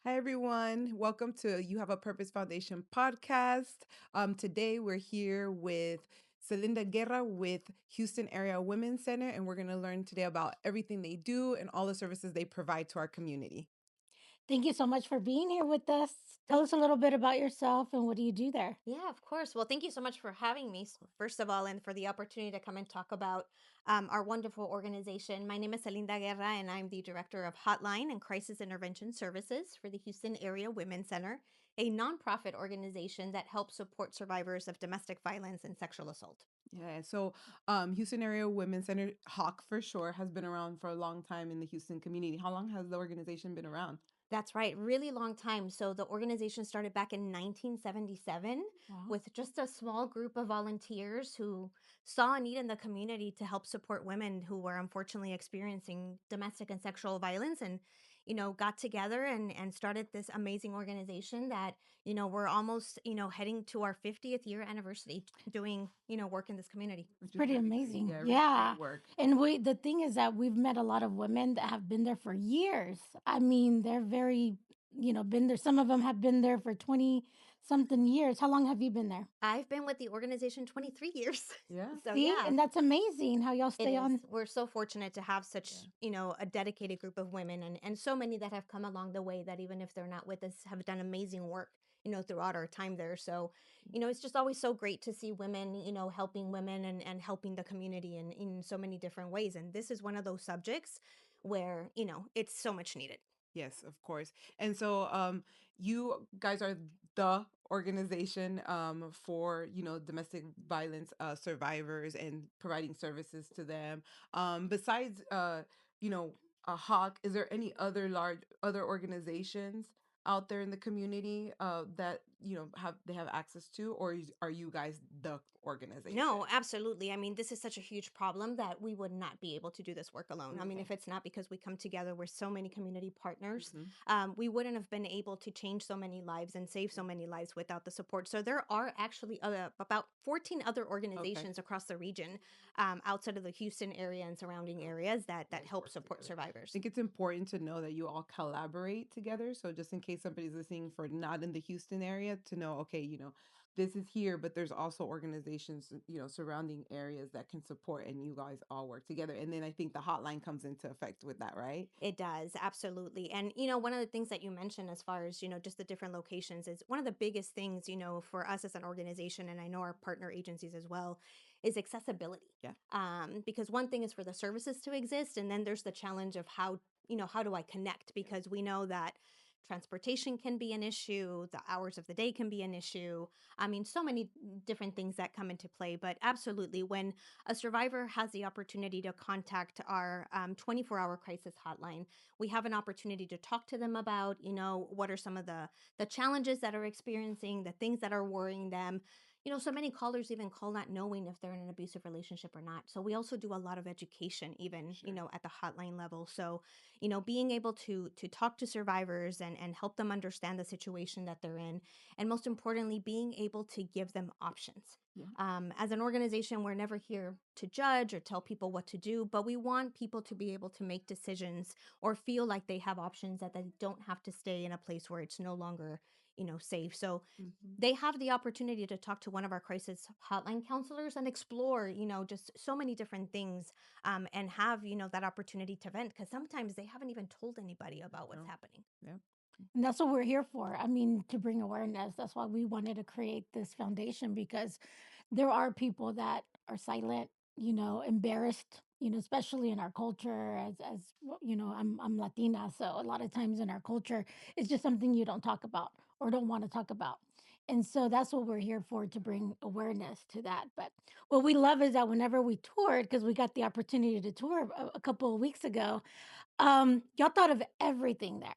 Hi, everyone. Welcome to You Have a Purpose Foundation podcast. Today, we're here with Celinda Guerra with Houston Area Women's Center, and we're going to learn today about everything they do and all the services they provide to our community. Thank you so much for being here with us. Tell us a little bit about yourself and what do you do there? Yeah, of course. Well, thank you so much for having me, first of all, and for the opportunity to come and talk about our wonderful organization. My name is Celinda Guerra, and I'm the director of Hotline and Crisis Intervention Services for the Houston Area Women's Center, a nonprofit organization that helps support survivors of domestic violence and sexual assault. Houston Area Women's Center, HAWC for sure, has been around for a long time in the Houston community. How long has the organization been around? That's right, really long time. So the organization started back in 1977 Wow. with just a small group of volunteers who saw a need in the community to help support women who were unfortunately experiencing domestic and sexual violence and got together and started this amazing organization that we're almost heading to our 50th year anniversary doing work in this community. It's Which is pretty really great. amazing. Yeah, really Yeah. great work. And the thing is that we've met a lot of women that have been there for years. I mean, they're very, been there. Some of them have been there for 20 something years. How long have you been there? I've been with the organization 23 years. Yeah. So See? yeah. And that's amazing how y'all It stay is. on. We're so fortunate to have such, Yeah. a dedicated group of women and so many that have come along the way that even if they're not with us have done amazing work, throughout our time there. So, it's just always so great to see women, helping women and helping the community in so many different ways. And this is one of those subjects where, it's so much needed. Yes, of course. And so you guys are the organization for, domestic violence survivors and providing services to them. Besides you know, a Hawk, is there any other organizations out there in the community that, have access to, or are you guys the organization? No, absolutely. I mean, this is such a huge problem that we would not be able to do this work alone. I mean, Okay. if it's not because we come together with so many community partners, Hmm. we wouldn't have been able to change so many lives and save so many lives without the support. So there are actually about 14 other Okay. organizations across the region, outside of the Houston area and surrounding areas that Guys help work support together. I survivors. think it's important to know that you all collaborate together. So just in case somebody's listening for not in the Houston area, to know, okay, this is here, but there's also organizations, surrounding areas that can support, and you guys all work together. And then I think the hotline comes into effect with that, right? It does, absolutely. And, one of the things that you mentioned as far as, just the different locations is one of the biggest things, for us as an organization, and I know our partner agencies as well, is accessibility. Yeah. Because one thing is for the services to exist, and then there's the challenge of how do I connect? Yeah. Because we know that transportation can be an issue, the hours of the day can be an issue. I mean, so many different things that come into play. But absolutely, when a survivor has the opportunity to contact our 24-hour crisis hotline, we have an opportunity to talk to them about, what are some of the challenges that are experiencing, the things that are worrying them. So many callers even call not knowing if they're in an abusive relationship or not. So we also do a lot of education, even, Sure. at the hotline level. So, being able to talk to survivors and help them understand the situation that they're in, and most importantly, being able to give them options. Yeah. As an organization, we're never here to judge or tell people what to do, but we want people to be able to make decisions or feel like they have options, that they don't have to stay in a place where it's no longer, safe. So Hmm. they have the opportunity to talk to one of our crisis hotline counselors and explore, just so many different things, and have, that opportunity to vent because sometimes they haven't even told anybody about what's No. happening. Yeah. And that's what we're here for. I mean, to bring awareness. That's why we wanted to create this foundation because there are people that are silent, embarrassed, especially in our culture I'm Latina, so a lot of times in our culture it's just something you don't talk about or don't want to talk about. And so that's what we're here for, to bring awareness to that. But what we love is that whenever we toured, because we got the opportunity to tour a couple of weeks ago, y'all thought of everything there.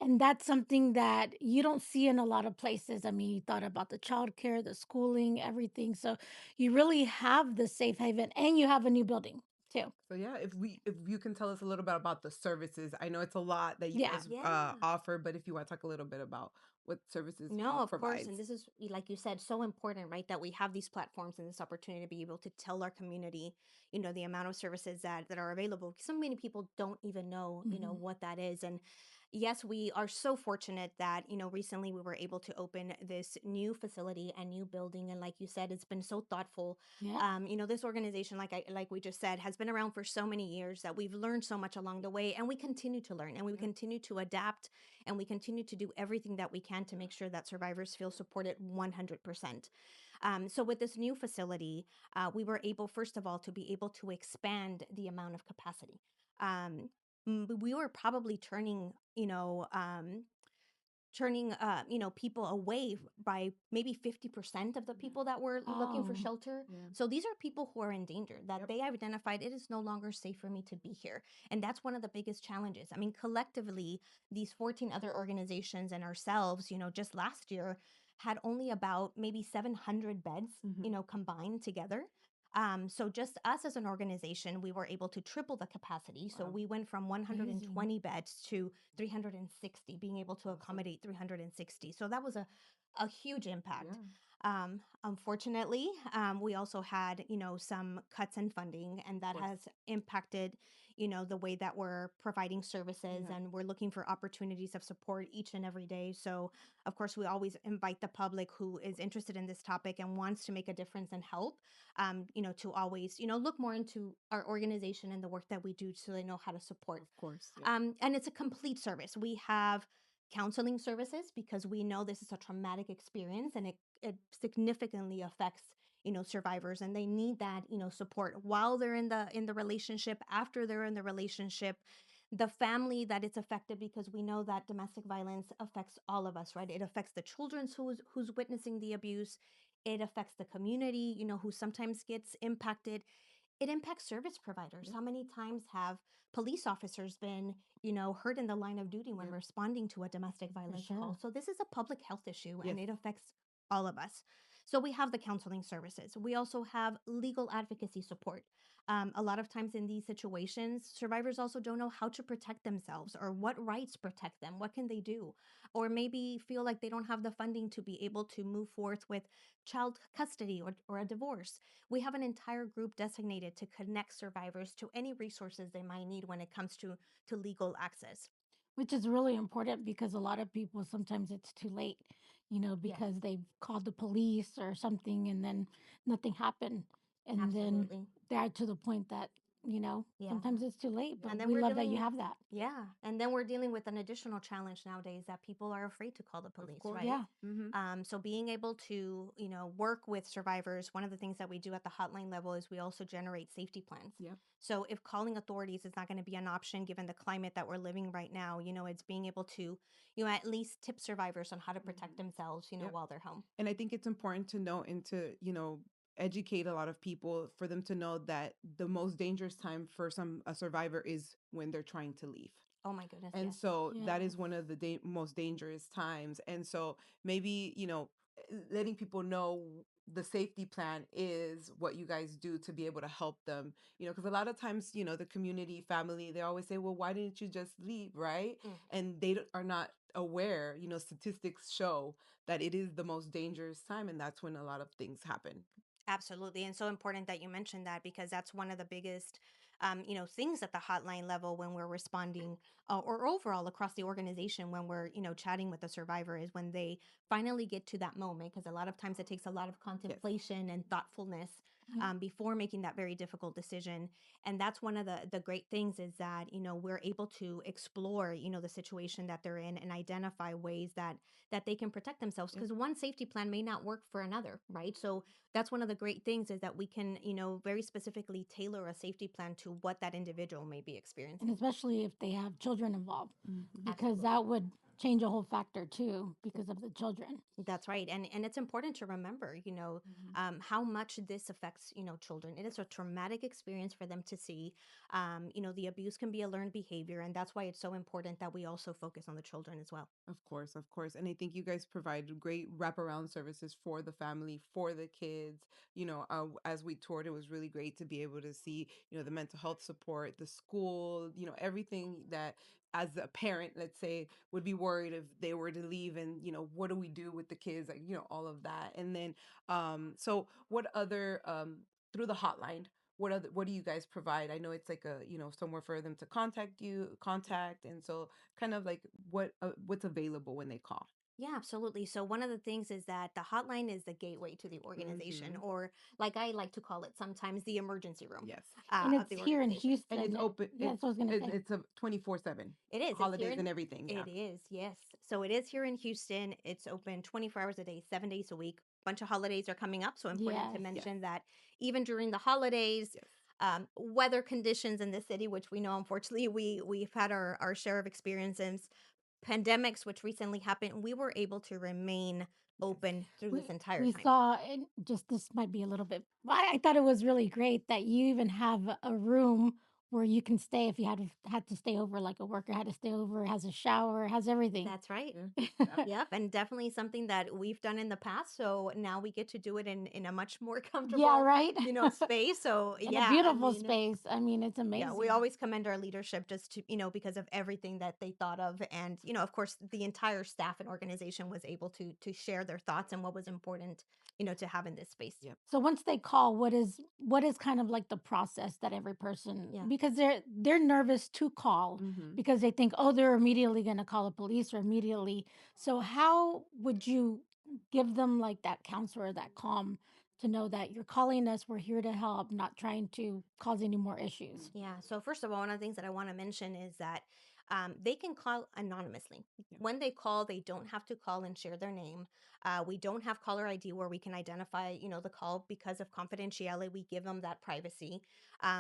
And that's something that you don't see in a lot of places. I mean, you thought about the childcare, the schooling, everything. So you really have the safe haven and you have a new building too. So yeah, if you can tell us a little bit about the services. I know it's a lot that you Yeah. guys Yeah. offer, but if you want to talk a little bit about what services No, Hawk of course. And provides. this is, like you said, so important, right? That we have these platforms and this opportunity to be able to tell our community, the amount of services that are available. So many people don't even know, Hmm. what that is. And, Yes, we are so fortunate that, recently we were able to open this new facility and new building. And like you said, it's been so thoughtful. Yeah. This organization, like we just said, has been around for so many years that we've learned so much along the way, and we continue to learn and we Yep. continue to adapt, and we continue to do everything that we can to make sure that survivors feel supported 100%. So with this new facility, we were able, first of all, to be able to expand the amount of capacity. Um, we were probably turning people away by maybe 50% of the Yeah. people that were looking for Oh, shelter. Yeah. So these are people who are in danger, that Yep. they identified it is no longer safe for me to be here. And that's one of the biggest challenges. I mean, collectively, these 14 other organizations and ourselves, just last year had only about maybe 700 beds, Hmm. combined together. So just us as an organization, we were able to triple the capacity. So Wow. we went from amazing. 120 beds to 360, being able to Awesome. accommodate 360. So that was a huge impact. Yeah. Unfortunately, we also had, some cuts in funding, and Of that course. has impacted, the way that we're providing services, Yeah. and we're looking for opportunities of support each and every day. So, of course, we always invite the public who is interested in this topic and wants to make a difference and help, to always, look more into our organization and the work that we do so they know how to support. Of course. Yep. And it's a complete service. We have counseling services because we know this is a traumatic experience, and it significantly affects, survivors, and they need that, support while they're in the relationship, after they're in the relationship, the family that it's affected, because we know that domestic violence affects all of us, right? It affects the children who's witnessing the abuse. It affects the community, who sometimes gets impacted. It impacts service providers. Yep. How many times have police officers been, hurt in the line of duty when Yep. responding to a domestic For violence call? sure. So this is a public health issue, Yes. and it affects all of us. So we have the counseling services. We also have legal advocacy support. A lot of times in these situations, survivors also don't know how to protect themselves or what rights protect them. What can they do? Or maybe feel like they don't have the funding to be able to move forth with child custody or a divorce. We have an entire group designated to connect survivors to any resources they might need when it comes to legal access. Which is really important because a lot of people sometimes it's too late, Yes, because they've called the police or something and then nothing happened. And then absolutely. they're to the point that, Yeah. sometimes it's too late, Yeah. but And then we we're love that you dealing have that. Yeah, and then we're dealing with an additional challenge nowadays that people are afraid to call the Of police, course. right? Yeah. Hmm. So being able to, work with survivors, one of the things that we do at the hotline level is we also generate safety plans. Yep. So if calling authorities is not going to be an option given the climate that we're living right now, it's being able to, at least tip survivors on how to protect Hmm. themselves, Yep. while they're home. And I think it's important to know and to, educate a lot of people for them to know that the most dangerous time for a survivor is when they're trying to leave. Oh my goodness, And yes. so that Yes. is one of the most dangerous times. And so maybe, letting people know the safety plan is what you guys do to be able to help them, because a lot of times, the community, family, they always say, well, why didn't you just leave? Right. Mm. And they are not aware, statistics show that it is the most dangerous time. And that's when a lot of things happen. Absolutely. And so important that you mentioned that, because that's one of the biggest, things at the hotline level when we're responding, or overall across the organization when we're, chatting with the survivor, is when they finally get to that moment. Because a lot of times it takes a lot of Yes. contemplation and thoughtfulness, Yeah. before making that very difficult decision. And that's one of the great things, is that, we're able to explore, the situation that they're in, and identify ways that they can protect themselves, Yep. because one safety plan may not work for another, right? So that's one of the great things, is that we can, very specifically tailor a safety plan to what that individual may be And experiencing. especially if they have children involved, Hmm. because Absolutely. that would change a whole factor too because of the children. That's right. And it's important to remember, Hmm. how much this affects, children. It is a traumatic experience for them to see. The abuse can be a learned behavior, and that's why it's so important that we also focus on the children as well. Of course, of course. And I think you guys provide great wraparound services for the family, for the kids. As we toured, it was really great to be able to see, the mental health support, the school, everything that as a parent, let's say, would be worried if they were to leave and, what do we do with the kids? Like, all of that. And then, so what other, through the hotline, what do you guys provide? I know it's like a, somewhere for them to contact, and so kind of like what's available when they call. Yeah, absolutely. So one of the things is that the hotline is the gateway to the organization, Mm-hmm. or like I like to call it sometimes, the emergency room Yes. And of it's the here in organization. And it's Houston. open. Yeah, that's what I was gonna say. It's a 24/7, It is. It's here holidays in. and everything. Yeah. It is, yes. So it is here in Houston. It's open 24 hours a day, 7 days a week. Bunch of holidays are coming up, so important to Yes. Yes. mention that even during the holidays, Yes. weather conditions in the city, which we know unfortunately we've had our share of experiences, pandemics, which recently happened, we were able to remain Yes. open through this We entire we time. saw, and just this might be a little bit, I thought it was really great that you even have a room where you can stay if you had to stay over, like a worker had to stay over, it has a shower, it has everything. That's right. Yeah. Yep. Yep, and definitely something that we've done in the past. So now we get to do it in a much more Yeah, comfortable, right? space. So In a yeah, I beautiful mean, space. I mean, it's yeah, we amazing. always commend our leadership just to, because of everything that they thought of. And, of course, the entire staff and organization was able to share their thoughts and what was important, to have in this space. Yep. So once they call, what is kind of like the process that every person, Yeah. because they're nervous to call Mm-hmm. because they think, oh, they're immediately going to call the police or immediately. So how would you give them like that counselor, that calm, to know that you're calling us, we're here to help, not trying to cause any more issues? Yeah. So first of all, one of the things that I want to mention is that they can call anonymously. Yep. When they call, they don't have to call and share their name. We don't have caller ID where we can identify, the call because of confidentiality. We give them that privacy.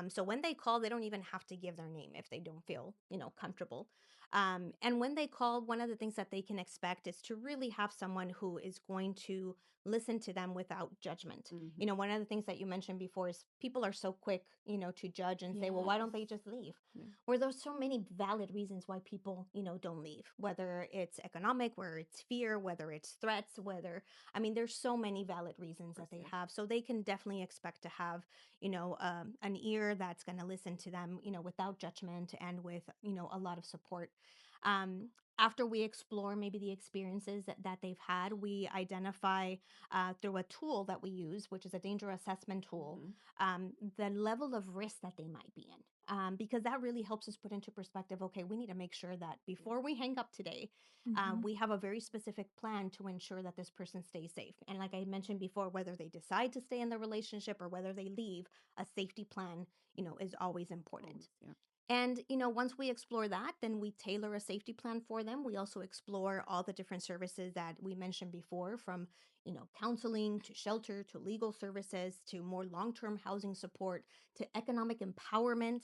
So when they call, they don't even have to give their name if they don't feel, comfortable. And when they call, one of the things that they can expect is to really have someone who is going to listen to them without judgment. Mm-hmm. One of the things that you mentioned before is people are so quick, to judge and say, well, why don't Yes. they just leave? Yeah. Where there's so many valid reasons why people, don't leave, whether it's economic, whether it's fear, whether it's threats, there's so many valid reasons that they Percent. have. So they can definitely expect to have, an ear that's going to listen to them, without judgment and with, a lot of support. Um, After we explore maybe the experiences that they've had, we identify through a tool that we use, which is a danger assessment tool, Mm-hmm. the level of risk that they might be in. Because that really helps us put into perspective, okay, we need to make sure that before we hang up today, Hmm. we have a very specific plan to ensure that this person stays safe. And like I mentioned before, whether they decide to stay in the relationship or whether they leave, a safety plan, is always important. Always. Yeah. And, once we explore that, then we tailor a safety plan for them. We also explore all the different services that we mentioned before, from, counseling to shelter to legal services to more long term housing support to economic empowerment,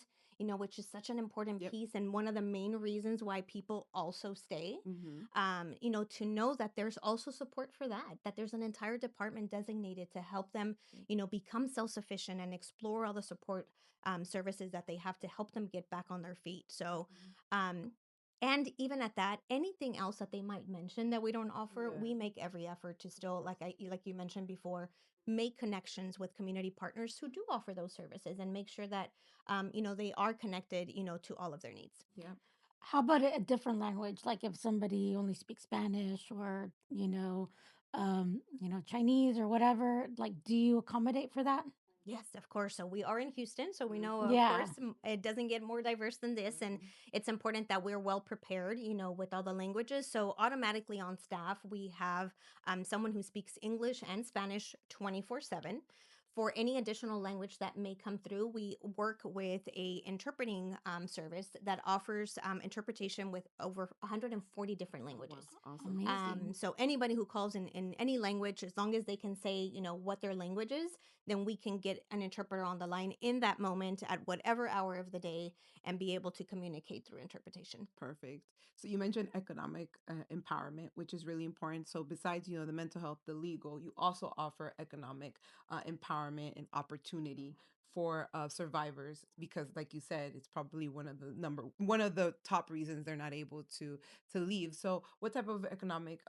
which is such an important Yep. piece. And one of the main reasons why people also stay, Mm-hmm. to know that there's also support for that, that there's an entire department designated to help them, Yep. become self sufficient and explore all the support services that they have to help them get back on their feet. So, um, and even at that, anything else that they might mention that we don't offer, Yeah. we make every effort to Of still, course. like you mentioned before, make connections with community partners who do offer those services and make sure that, they are connected, to all of their needs. Yeah. How about a different language? Like if somebody only speaks Spanish or, Chinese or whatever, like do you accommodate for that? Yes, of course. So we are in Houston, so we know, Mm-hmm. of Yeah. course, it doesn't get more diverse than this, and Mm-hmm. it's important that we're well prepared, with all the languages. So automatically on staff, we have someone who speaks English and Spanish 24/7. For any additional language that may come through, we work with a interpreting service that offers interpretation with over 140 different Oh wow. languages. Awesome. Amazing. So anybody who calls in any language, as long as they can say, what their language is, then we can get an interpreter on the line in that moment at whatever hour of the day and be able to communicate through interpretation. Perfect. So you mentioned economic empowerment, which is really important. So besides, the mental health, the legal, you also offer economic empowerment and opportunity for survivors, because, like you said, it's probably one of the top reasons they're not able to leave. So what type of economic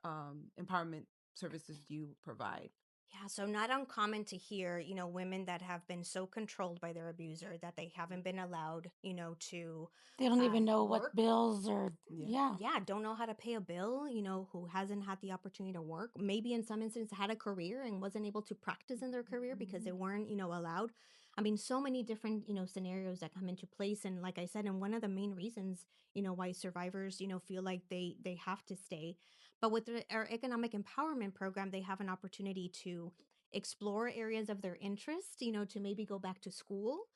empowerment services do you provide? Yeah, so not uncommon to hear, women that have been so controlled by their abuser that they haven't been allowed, to They don't even know what work. bills or, Yeah. yeah. Yeah, don't know how to pay a bill, who hasn't had the opportunity to work, maybe in some instances had a career and wasn't able to practice in their career because they Mhm. weren't, allowed. I mean, so many different, scenarios that come into place. And like I said, and one of the main reasons, why survivors, feel like they have to stay. But with our economic empowerment program, they have an opportunity to explore areas of their interest, to maybe go back to school,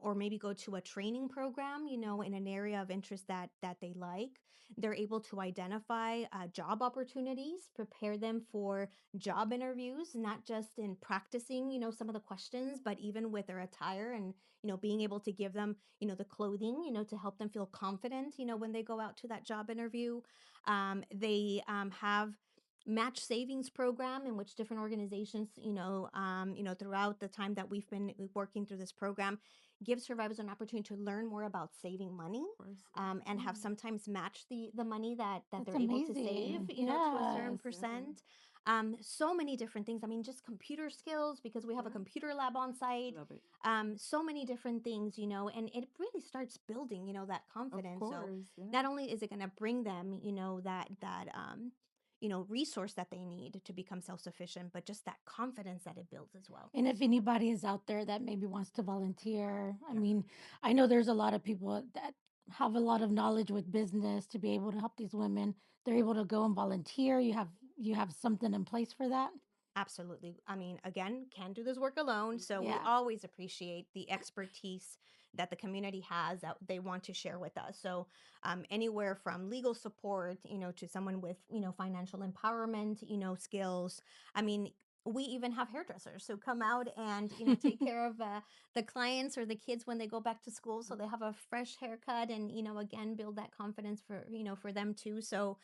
or maybe go to a training program, in an area of interest that they like. They're able to identify job opportunities, prepare them for job interviews, not just in practicing, some of the questions, but even with their attire and, being able to give them, the clothing, to help them feel confident, when they go out to that job interview. They have match savings program in which different organizations, throughout the time that we've been working through this program, give survivors an opportunity to learn more about saving money, Of course. and have Mm. sometimes match the money that That's they're able to save, amazing. to a certain Yes. Yeah. percent. So many different things. I mean, just computer skills, because we have a Yeah. computer lab on site. Love it. So many different things, and it really starts building, that Of confidence. So course. Yeah. not only is it going to bring them, that resource that they need to become self-sufficient, but just that confidence that it builds as well. And if anybody is out there that maybe wants to volunteer, I Yeah. mean, I know there's a lot of people that have a lot of knowledge with business to be able to help these women. They're able to go and volunteer. You have something in place for that? Absolutely. I mean, again, can't do this work alone. So we Yeah. always appreciate the expertise that the community has that they want to share with us. So anywhere from legal support, to someone with, financial empowerment, skills. I mean, we even have hairdressers who come out and, take care of the clients or the kids when they go back to school. So they have a fresh haircut and, again, build that confidence for them too. So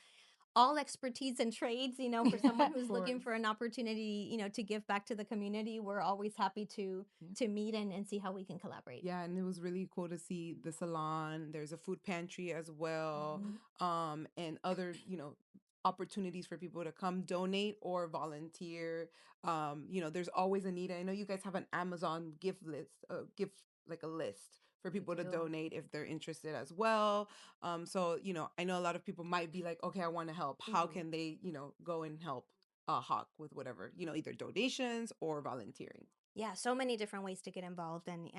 all expertise and trades, for someone Of who's looking course. for an opportunity, to give back to the community. We're always happy Yeah. to meet and see how we can collaborate. Yeah, and it was really cool to see the salon. There's a food pantry as well, Mhm. and other, opportunities for people to come donate or volunteer. There's always a need. I know you guys have an Amazon gift list, gift like a list for We people to do. donate if they're interested as well. So I know a lot of people might be like, okay, I want to help. How Mhm. can they, go and help Hawk with whatever, either donations or volunteering? Yeah, so many different ways to get involved and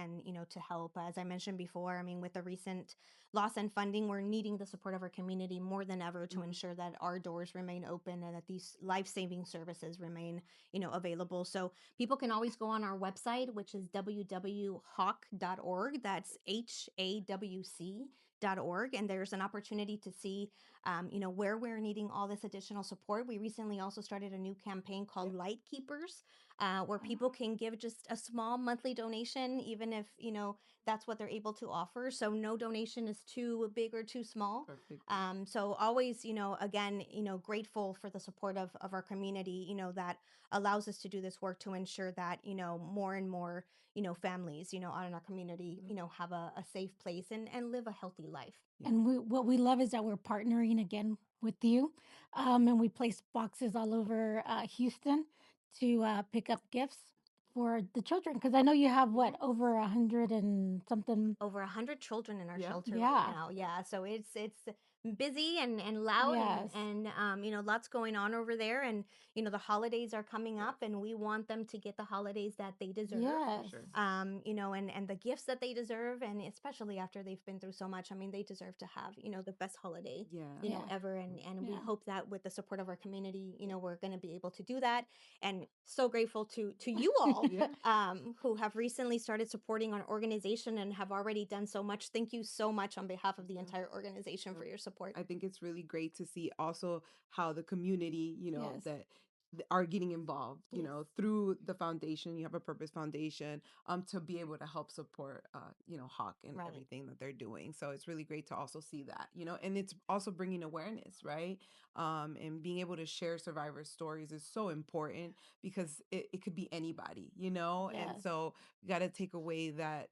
to help. As I mentioned before, I mean, with the recent loss in funding, we're needing the support of our community more than ever to Mhm. ensure that our doors remain open and that these life-saving services remain, available. So people can always go on our website, which is www.hawc.org. That's HAWC.org, and there's an opportunity to see, where we're needing all this additional support. We recently also started a new campaign called Yep. Light Keepers, where people Oh. can give just a small monthly donation, even if, that's what they're able to offer. So no donation is too big or too small. Perfect. Yeah. So always, again, grateful for the support of our community, that allows us to do this work to ensure that, more and more, families, out in our community, Yeah. have a safe place and live a healthy life. Yeah. And what we love is that we're partnering again with you. And we place boxes all over Houston to pick up gifts for the children. Because I know you have what, Yes. over 100 and something? Over 100 children in our Yeah. shelter right Yeah. now. Yeah, so it's busy and loud and Yes. lots going on over there. And the holidays are coming Yes. up, and we want them to get the holidays that they deserve. For Yes. sure. And the gifts that they deserve, and especially after they've been through so much. I mean, they deserve to have, the best holiday, Yeah. Yeah. ever. And we Yeah. hope that with the support of our community, we're going to be able to do that. And so grateful to you all, Yeah. who have recently started supporting our organization and have already done so much. Thank you so much on behalf of the Yeah. entire organization for Yep. your support. I think it's really great to see also how the community, Yes. that are getting involved, Yes. through the foundation. You have a purpose foundation, to be able to help support, Hawk and Right. everything that they're doing. So it's really great to also see that, and it's also bringing awareness, right? And being able to share survivor stories is so important because it could be anybody, and Yes. so you got to take away that,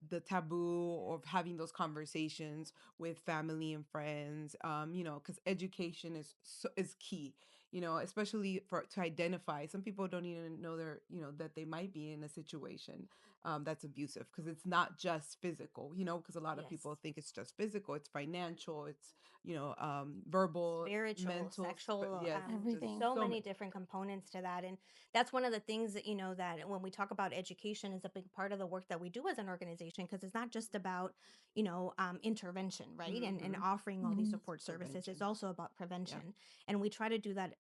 the taboo of having those conversations with family and friends, because education is key. especially for to identify. Some people don't even know that they might be in a situation that's abusive, because it's not just physical, because a lot of people Yes. think it's just physical. It's financial, it's verbal, Spiritual, mental, sexual, yes, just Everything. so so many many. different components to that. And that's one of the things that, that when we talk about education is a big part of the work that we do as an organization, because it's not just about, intervention, right? And Mm-hmm. offering all these Mhm. support services. It's Prevention. also about Yep. prevention. And we try to do that,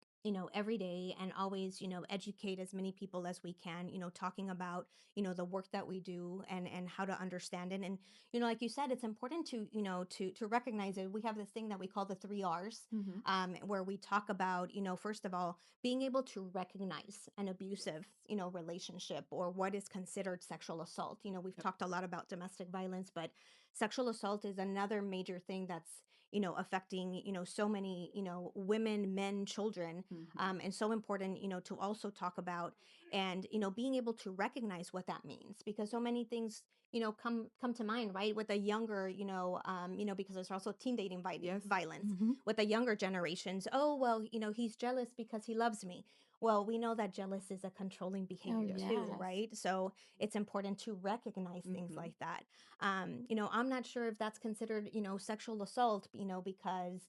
every day, and always, educate as many people as we can, talking about, the work that we do, and how to understand it. And like you said, it's important to, to recognize it. We have this thing that we call the 3 R's, Mm-hmm. where we talk about, first of all, being able to recognize an abusive, relationship, or what is considered sexual assault. We've Yep. talked a lot about domestic violence, but sexual assault is another major thing that's, affecting, so many, women, men, children, Mm-hmm. and so important, to also talk about, and, being able to recognize what that means, because so many things, come to mind, right, with a younger, because there's also teen dating Yes. violence Mhm. with the younger generations. Oh, well, he's jealous because he loves me. Well, we know that jealous is a controlling Oh, behavior Yes. too, yes. right? So it's important to recognize things Mm-hmm. like that. I'm not sure if that's considered, sexual assault, because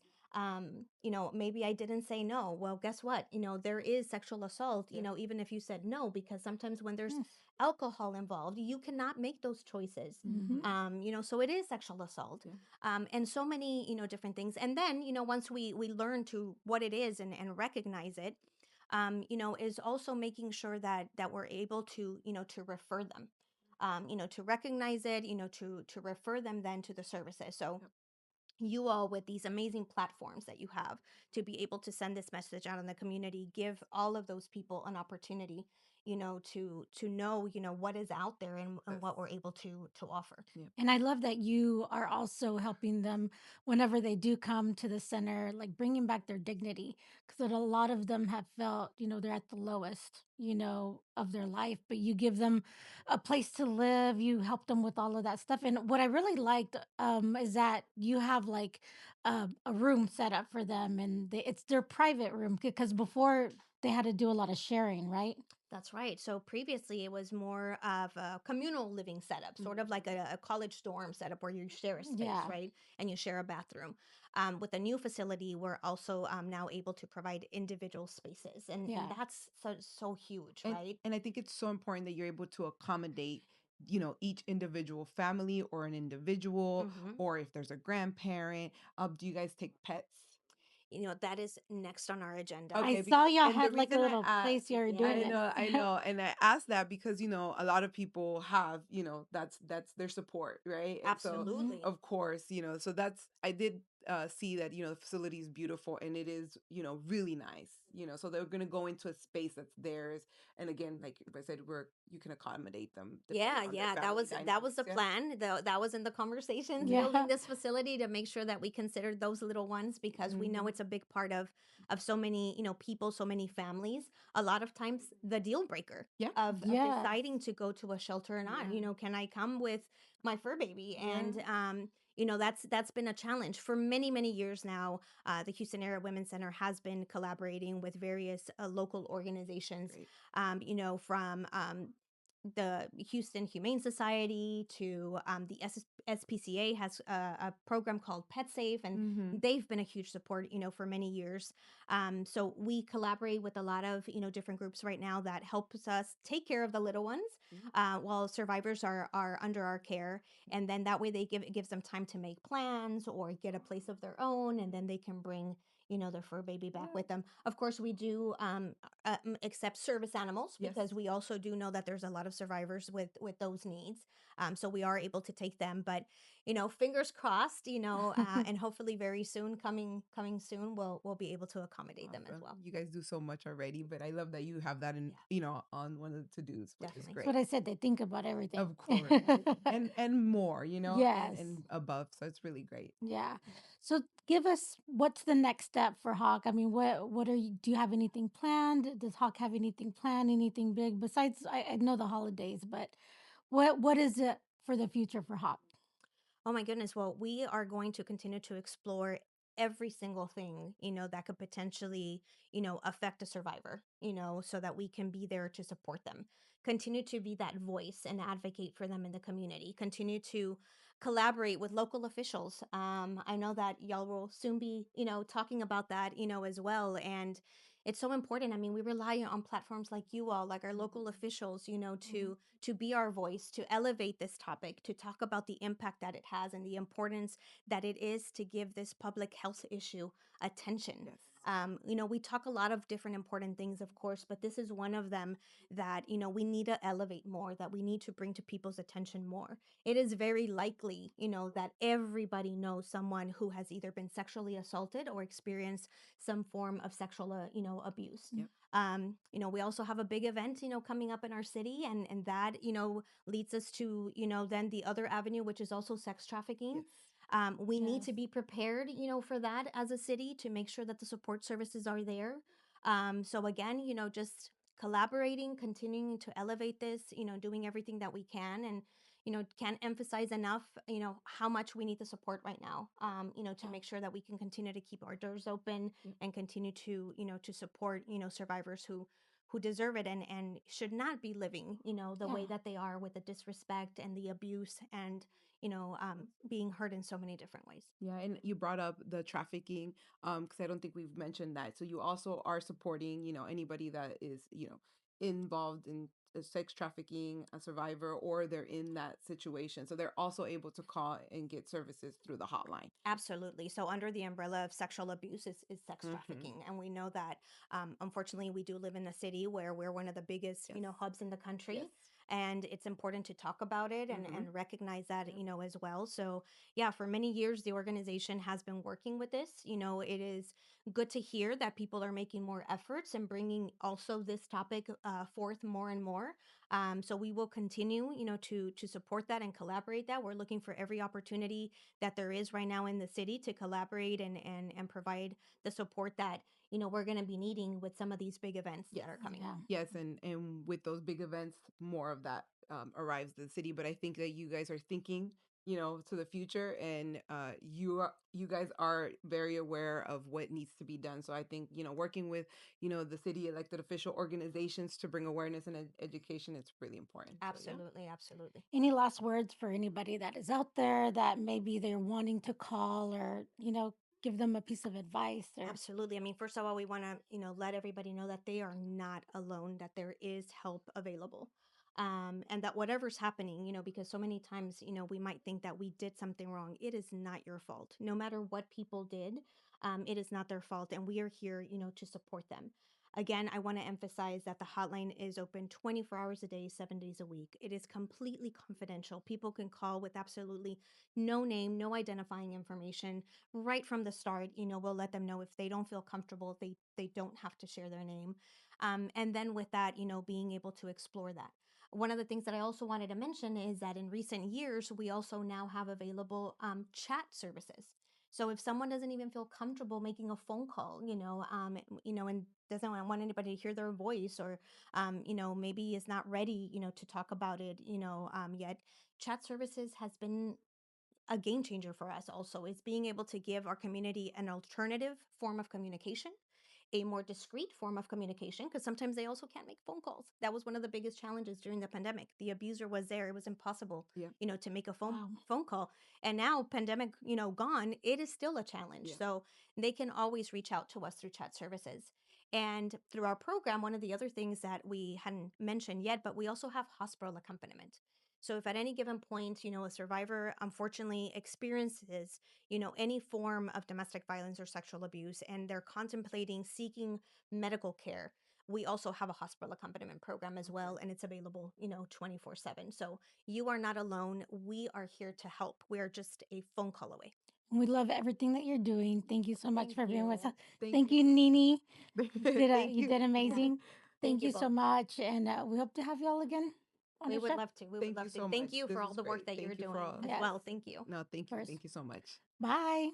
maybe I didn't say no. Well, guess what? There is sexual assault, Yeah. even if you said no, because sometimes when there's Yes. alcohol involved, you cannot make those choices. Mhm. Mm-hmm. So it is sexual assault. Yeah. And so many, different things. And then, once we learn to what it is, and recognize it, is also making sure that we're able to, to refer them, to recognize it, to refer them then to the services. So Yep. you all, with these amazing platforms that you have, to be able to send this message out in the community, give all of those people an opportunity, to know, what is out there, and Yes. what we're able to offer. Yep. And I love that you are also helping them whenever they do come to the center, like bringing back their dignity. Because a lot of them have felt, they're at the lowest, of their life, but you give them a place to live. You help them with all of that stuff. And what I really liked is that you have like a room set up for them, and it's their private room, because before they had to do a lot of sharing, right? That's right. So previously, it was more of a communal living setup, sort of like a college dorm setup where you share a space, Yeah. right? And you share a bathroom. With the new facility, we're also now able to provide individual spaces, and Yeah. that's so huge, and right? and I think it's so important that you're able to accommodate, each individual family or an individual, Hmm. or if there's a grandparent. Do you guys take pets? That is next on our agenda. I Okay, saw y'all and the had like a reason little place you were doing I Yes. it. know, and I asked that because a lot of people have, that's their support, right? And so, Mhm. Absolutely. of course, so that's I did see that the facility is beautiful, and it is really nice, so they're gonna go into a space that's theirs, and again, like I said, you can accommodate them depending Yeah, on their yeah, that family was dynamics. the Yeah. plan. That was in the conversations, Yeah. building this facility, to make sure that we considered those little ones, because we know Hmm. it's a big part of so many, people, so many families. A lot of times, the deal breaker Yeah. of Yes. deciding to go to a shelter or not. Yeah. Can I come with my fur baby? Yeah. And that's been a challenge for many years now. The Houston Area Women's Center has been collaborating with various local organizations, Great. from the Houston Humane Society to the SPCA has a program called Pet Safe, and Hmm. they've been a huge support, for many years. So we collaborate with a lot of different groups right now that helps us take care of the little ones, Yeah. while survivors are under our care, and then that way it gives them time to make plans or get a place of their own, and then they can bring their fur baby back Yeah. with them. Of course, we do accept service animals, Yes. because we also do know that there's a lot of survivors with those needs. So we are able to take them, but fingers crossed, and hopefully very soon, coming soon, we'll be able to accommodate them as Awesome. well. You guys do so much already, but I love that you have that in, Yeah, on one of the to-dos, which is definitely. That's great. what I said. They think about everything. Of course. And more, Yes. and above. So it's really great. Yeah. So give us what's the next step for Hawk? I mean, what are you, do you have anything planned? Does Hawk have anything planned? Anything big besides I know the holidays, but what is it for the future for Hawk? Oh my goodness. Well, we are going to continue to explore every single thing, that could potentially, affect a survivor, so that we can be there to support them. Continue to be that voice and advocate for them in the community. Continue to collaborate with local officials. I know that y'all will soon be, talking about that, as well. And it's so important. I mean, we rely on platforms like you all, like our local officials, to be our voice, to elevate this topic, to talk about the impact that it has and the importance that it is to give this public health issue attention. Yes. We talk a lot of different important things, of course, but this is one of them that, we need to elevate more, that we need to bring to people's attention more. It is very likely, that everybody knows someone who has either been sexually assaulted or experienced some form of sexual, abuse. Yep. We also have a big event, coming up in our city, and that, leads us to, then the other avenue, which is also sex trafficking. Yes. We need Yes. to be prepared, for that as a city to make sure that the support services are there. So again, just collaborating, continuing to elevate this, doing everything that we can, and can't emphasize enough, how much we need the support right now. To Yeah. make sure that we can continue to keep our doors open Yep. and continue to, to support, survivors who deserve it and should not be living, the Yeah. way that they are, with the disrespect and the abuse and being hurt in so many different ways. Yeah, and you brought up the trafficking, because I don't think we've mentioned that. So you also are supporting, anybody that is, involved in sex trafficking, a survivor, or they're in that situation. So they're also able to call and get services through the hotline. Absolutely. So, under the umbrella of sexual abuse is sex Mm-hmm. trafficking. And we know that, unfortunately, we do live in a city where we're one of the biggest, Yes. hubs in the country. Yes. And it's important to talk about it Mm-hmm. and recognize that, Yep. as well. So, yeah, for many years, the organization has been working with this. It is good to hear that people are making more efforts and bringing also this topic forth more and more. So we will continue, to support that and collaborate that. We're looking for every opportunity that there is right now in the city to collaborate and provide the support that, we're going to be needing with some of these big events Yes. that are coming. Yeah. Yes, and with those big events, more of that arrives to the city. But I think that you guys are thinking, to the future, and you guys are very aware of what needs to be done. So I think, working with, the city elected official organizations to bring awareness and education, it's really important. So yeah. Absolutely, absolutely. Any last words for anybody that is out there that maybe they're wanting to call or, give them a piece of advice or Absolutely. I mean, first of all, we want to, let everybody know that they are not alone, that there is help available. And that whatever's happening, because so many times, we might think that we did something wrong. It is not your fault. No matter what people did, it is not their fault. And we are here, to support them. Again, I want to emphasize that the hotline is open 24 hours a day, 7 days a week. It is completely confidential. People can call with absolutely no name, no identifying information right from the start. We'll let them know if they don't feel comfortable, they don't have to share their name. And then with that, being able to explore that. One of the things that I also wanted to mention is that in recent years, we also now have available chat services. So if someone doesn't even feel comfortable making a phone call, and doesn't want anybody to hear their voice, or, maybe is not ready, to talk about it, yet, chat services has been a game changer for us. Also, is being able to give our community an alternative form of communication, a more discreet form of communication, because sometimes they also can't make phone calls. That was one of the biggest challenges during the pandemic. The abuser was there. It was impossible, Yeah. to make a phone wow. phone call. And now, pandemic, gone, it is still a challenge. Yeah. So they can always reach out to us through chat services. And through our program, one of the other things that we hadn't mentioned yet, but we also have hospital accompaniment. So if at any given point, a survivor unfortunately experiences, any form of domestic violence or sexual abuse, and they're contemplating seeking medical care, we also have a hospital accompaniment program as well, and it's available, 24/7. So you are not alone. We are here to help. We are just a phone call away. We love everything that you're doing. Thank you so much Thank for being with us. you. Thank Thank you. you, Nini. Thank You you. did amazing. Thank Thank you you so both. much, and we hope to have you all again on We the would show. love to. We would Thank you love to. so Thank much. you This for all is the work great. that you're Thank you for doing all. as Yes, well. of Thank you. No, thank you. course. Thank you so much. Bye.